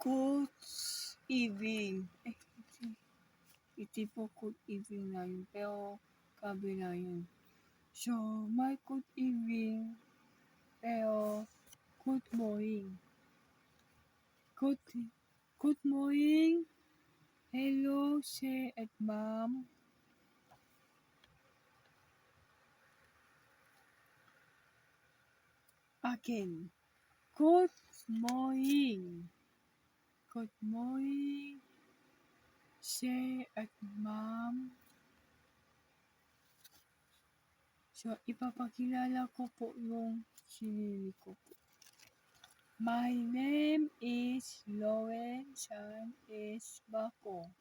Good evening. Iti po good evening na yun, pero kabila yun. So, my good evening, pero good morning. Good morning. Hello, sir at ma'am. Again. Good morning. Good morning, sir at ma'am. So, ipapakilala ko po yung sinili ko po. My name is Loren San S. Baco.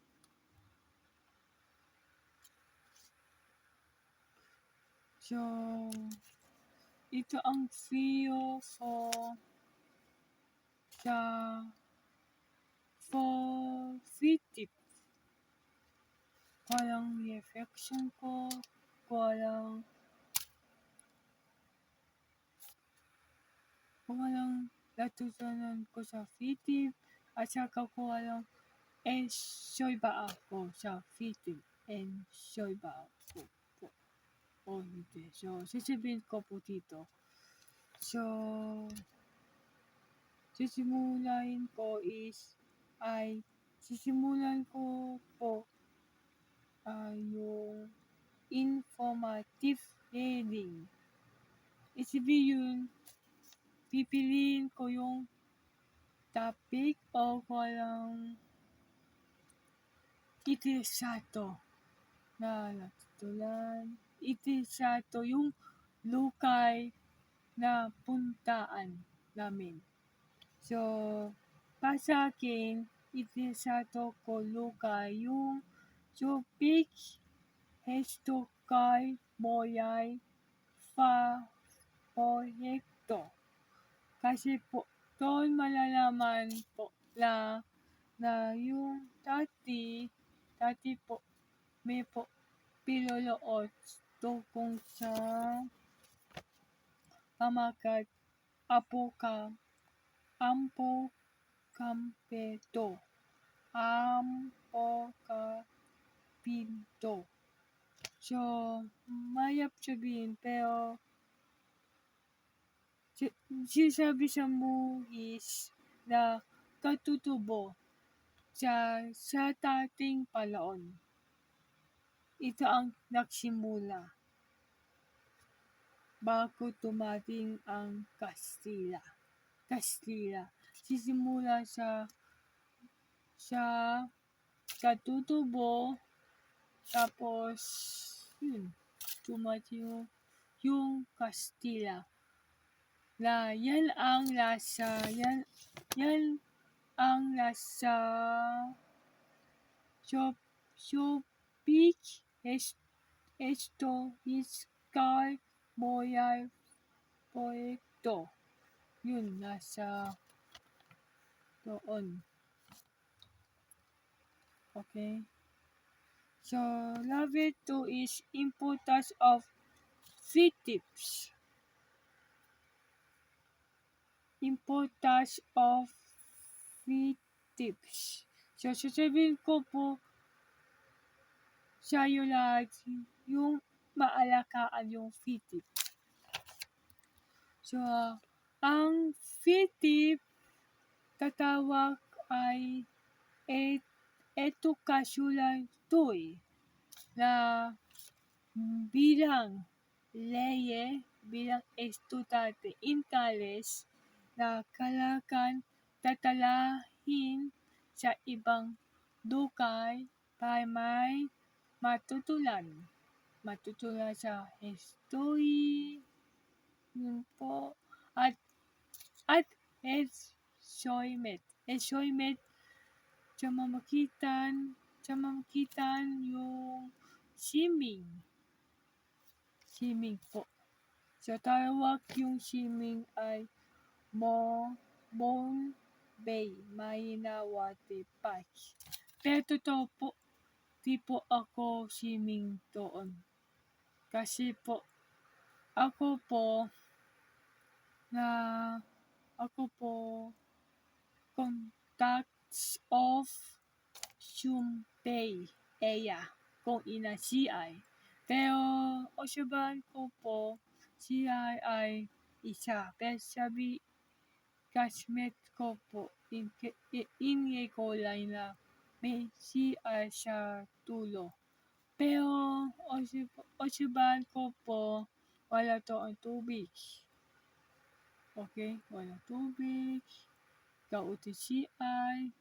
So, ito ang video for fitip. Walang reflection ko, walang natutunan ko sa fitip, at saka ko walang enjoy ba ako sa fitip, enjoy ba ako po o hindi. So, sasabihin ko po dito. So, sisimulan ko po yung informative reading. Sabihin, pipiliin ko yung topic o walang interesado na natutunan. Interesado yung lugar na puntaan namin. So, para sa akin, interesado ko lugar yung topic, historical, moral, proyekto. Kasi po, doon malalaman po na yung dati po, may po pilolood tungkol sa pamagat Ampocampeto. So, mayap sabihin, pero sinasabi sa muhis na katutubo sa dating panahon. Ito ang nagsimula bago dumating ang Kastila. Sisimula sa katutubo, tapos dumating yung Kastila. Na yan ang nasa topic, historical, moral, proyekto. Yun, nasa doon. Okay? So, level 2 is importance of fittips. Importance of fittips. So, sasabihin ko po sa iyo lahat yung maalakaan yung fitip. So, ang fitip tatawag ay educational tool na bilang estudyante in college na kailangan tatalahin sa ibang lugar para may matutunan sa history, yun po, at enjoyment sa mamagitan yung swimming po. So, tawag yung swimming ay Moon Bay, Maynawate Park. Pero totoo po, di po ako swimming doon. Kasi po, ako po contact of Shumpei ella kung ina CI. Pero usuban ko po CI ay isa. Pero sabi classmate ko po inye ko lang na may CI sa tulo. Pero usuban ko po wala to ang tubig. Okay, wala tubig. Kauti CI.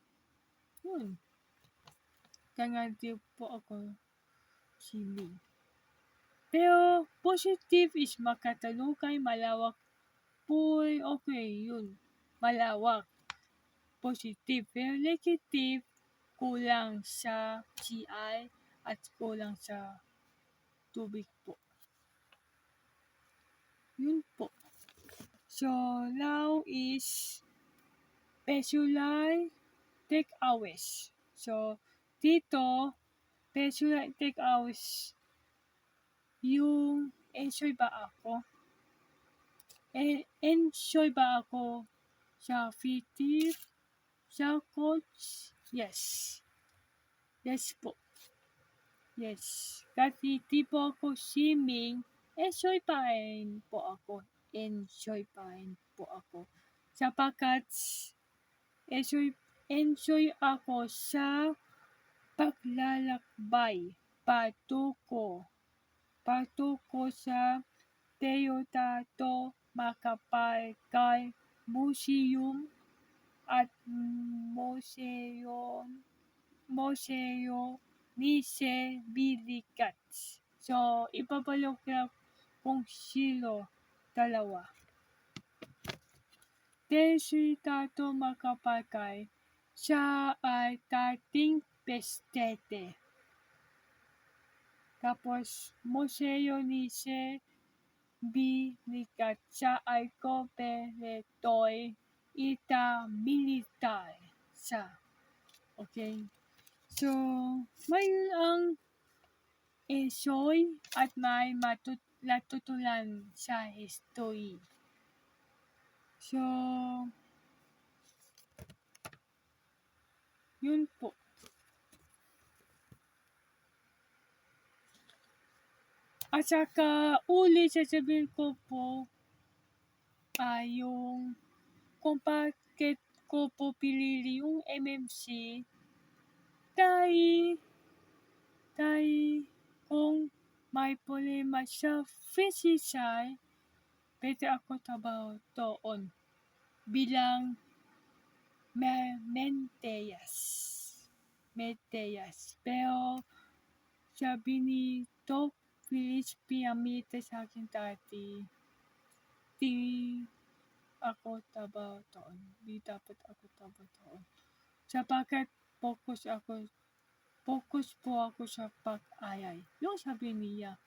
Yun. Kaya di po ako siling. Pero positive is makatalukay, malawak po, okay, yun. Malawak. Positive. Pero negative, kulang sa CI at kulang sa tubig po. Yun po. So, now is Pesulay take hours. So, dito, Pesulay take hours yung enjoy ba ako? Enjoy ba ako sa fitting? Sa coach? Yes. Yes po. Yes. Kasi di po ako swimming, enjoy pa rin po ako. Enjoy pa rin po ako. Sapagkat enjoy ako sa paglalakbay. Patuko sa Teodato Makapagay Museum at Museo Nice Bilikat. So, ipapalok na kung silo dalawa. Teodato Makapagay, siya ay dating pestete. Tapos, Museo Nice Bilikat, siya ay koperetoy ita militar siya. Okay? So, may ang enjoy at may matutulan sa history. So, yun po. At saka, ulit sasabihin ko po, ay yung kung bakit ko po pinili yung MMC, dahil kung may problema sa physical, pwede ako trabaho doon bilang Menteas. Pero sabi ni Doc Phillips Piamita sa akin dati, di ako trabaho doon. Di dapat ako trabaho doon. Sapagkat focus po ako sa pag-ayay. Yung sabi niya.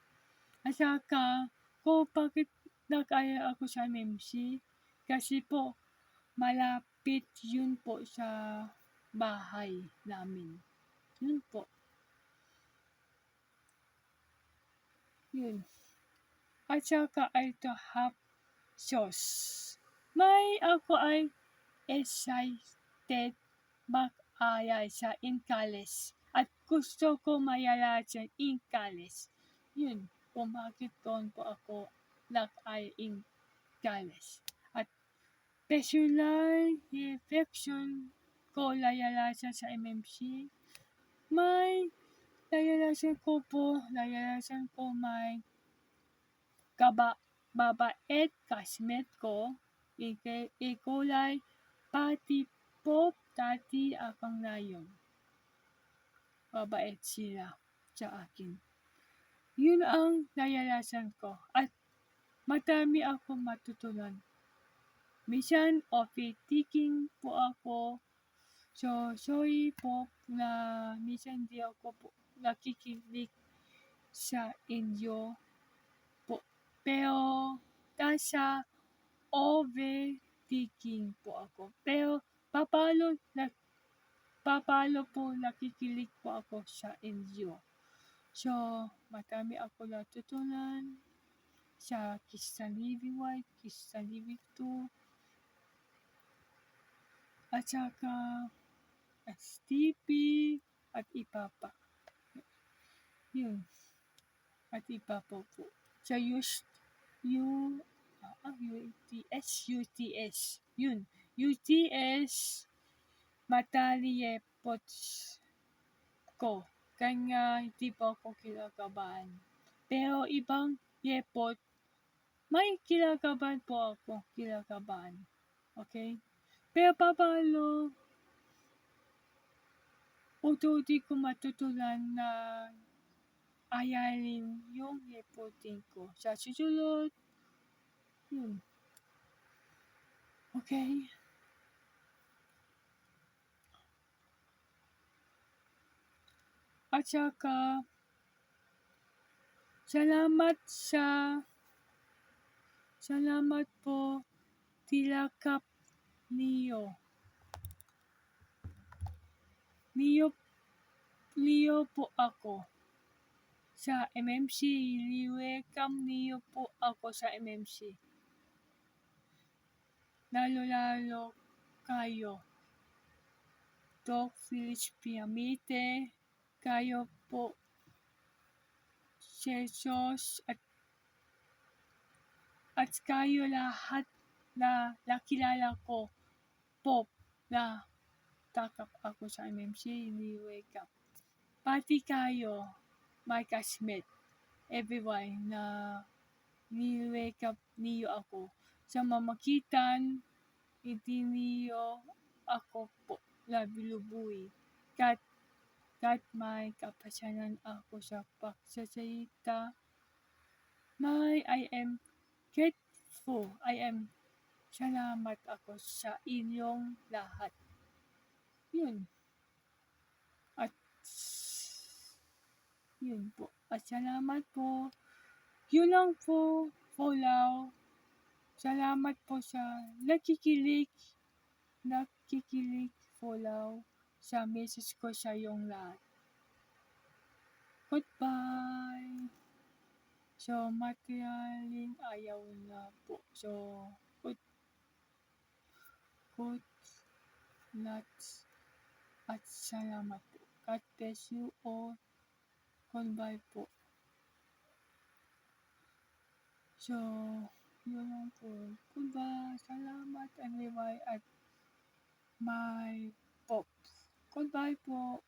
At saka, kung bakit nag-ayay ako sa MMC, kasi po, malapit yun po sa bahay namin. Yun po. Yun. At saka ay to have sauce. May ako ay excited mag-ayay sa Incales. At gusto ko mayala sa Incales. Yun. Kung bakit doon po ako nag-ayay Incales. At personal reflection ko layalasan sa MMC. May layalasan ko may babaet classmate ko. Ikulay pati po dati akong ngayon. Babaet sila sa akin. Yun ang layalasan ko. At madami akong matutunan. Minsan, overthinking po ako. So, sorry po na minsan di ako po nakikinig sa inyo po. Pero, nasa overthinking po ako. Pero, papalo po nakikinig po ako sa inyo. So, madami ako natutunan sa Kiss Living 1, Kiss Living 2, at saka STP, at iba pa. Yun. At iba pa po. Sa UTS. Yun. UTS, mataliyepots ko. Kanya hindi po ako kinakabahan. Pero ibang yepot, may kinakabahan po ako. Kinakabahan. Okay? Pero papalo, di ko matutulan na ayarin yung yepotin ko. Sa susunod, yun. Okay? At saka, salamat po, tilakap niyo. Niyo po ako sa MMC. Welcome niyo po ako sa MMC. Lalo kayo. Doc Phyllis Piamite, kayo po, Jesus, at kayo lahat na nakilala ko po na takap ako sa MMC, wake up. Pati kayo, my classmate, everyone na ni-wake up niyo ako. Sa mamagitan, hindi niyo ako po nabilubuhi. Kat may kapasanan ako sa pagsasalita. I am grateful. Salamat ako sa inyong lahat. Yun. At yun po. At salamat po. Yun lang po. Follow. Salamat po sa nakikilig. Follow sa message ko sa iyong lahat. Goodbye. So, materialing ayaw na po. So, good nuts at salamat po. God bless you all. Goodbye po. So, yun lang po. Goodbye. Salamat everyone at my pop. Goodbye po.